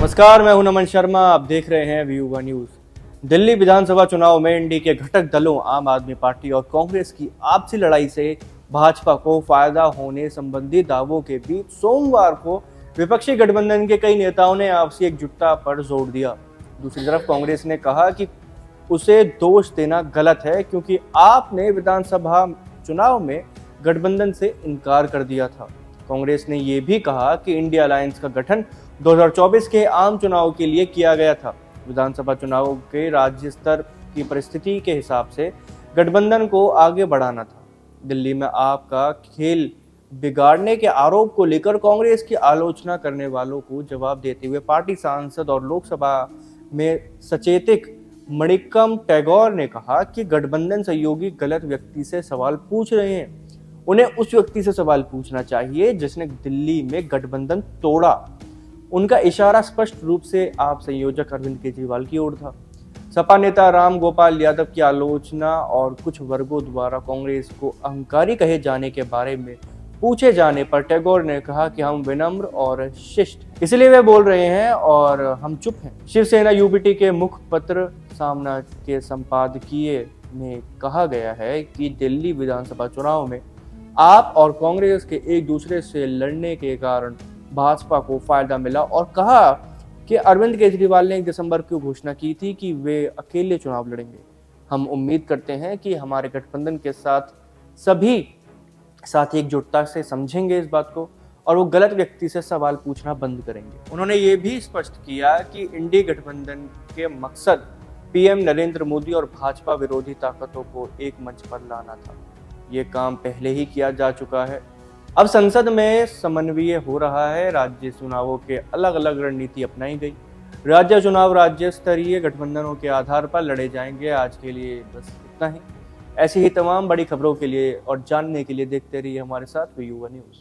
नमस्कार, मैं हूं नमन शर्मा। आप देख रहे हैं VU न्यूज। दिल्ली विधानसभा चुनाव में एनडीए के घटक दलों आम आदमी पार्टी और कांग्रेस की आपसी लड़ाई से भाजपा को फायदा होने संबंधी दावों के बीच सोमवार को विपक्षी गठबंधन के कई नेताओं ने आपसी एकजुटता पर जोर दिया। दूसरी तरफ कांग्रेस ने कहा कि उसे दोष देना गलत है क्योंकि आपने विधानसभा चुनाव में गठबंधन से इनकार कर दिया था। कांग्रेस ने यह भी कहा कि इंडिया अलायंस का गठन 2024 के आम चुनाव के लिए किया गया था। विधानसभा चुनाव के राज्य स्तर की परिस्थिति के हिसाब से गठबंधन को आगे बढ़ाना था। दिल्ली में आपका खेल बिगाड़ने के आरोप को लेकर कांग्रेस की आलोचना करने वालों को जवाब देते हुए पार्टी सांसद और लोकसभा में सचेतक मणिक्कम टैगोर ने कहा कि गठबंधन सहयोगी गलत व्यक्ति से सवाल पूछ रहे हैं। उन्हें उस व्यक्ति से सवाल पूछना चाहिए जिसने दिल्ली में गठबंधन तोड़ा। उनका इशारा स्पष्ट रूप से आप संयोजक अरविंद केजरीवाल की ओर था। सपा नेता राम गोपाल यादव की आलोचना और कुछ वर्गों द्वारा कांग्रेस को अहंकारी कहे जाने के बारे में पूछे जाने पर टैगोर ने कहा कि हम विनम्र और शिष्ट इसलिए वे बोल रहे हैं और हम चुप हैं। शिवसेना यूबीटी के मुखपत्र सामना के संपादकीय में कहा गया है कि दिल्ली विधानसभा चुनाव में आप और कांग्रेस के एक दूसरे से लड़ने के कारण भाजपा को फायदा मिला और कहा कि अरविंद केजरीवाल ने 1 दिसंबर को घोषणा की थी कि वे अकेले चुनाव लड़ेंगे। हम उम्मीद करते हैं कि हमारे गठबंधन के साथ सभी साथी एकजुटता से समझेंगे इस बात को और वो गलत व्यक्ति से सवाल पूछना बंद करेंगे। उन्होंने ये भी स्पष्ट किया कि इंडी गठबंधन के मकसद पीएम नरेंद्र मोदी और भाजपा विरोधी ताकतों को एक मंच पर लाना था। ये काम पहले ही किया जा चुका है। अब संसद में समन्वय हो रहा है। राज्य चुनावों के अलग अलग रणनीति अपनाई गई। राज्य चुनाव राज्य स्तरीय गठबंधनों के आधार पर लड़े जाएंगे। आज के लिए बस इतना ही। ऐसी ही तमाम बड़ी खबरों के लिए और जानने के लिए देखते रहिए हमारे साथ VU न्यूज।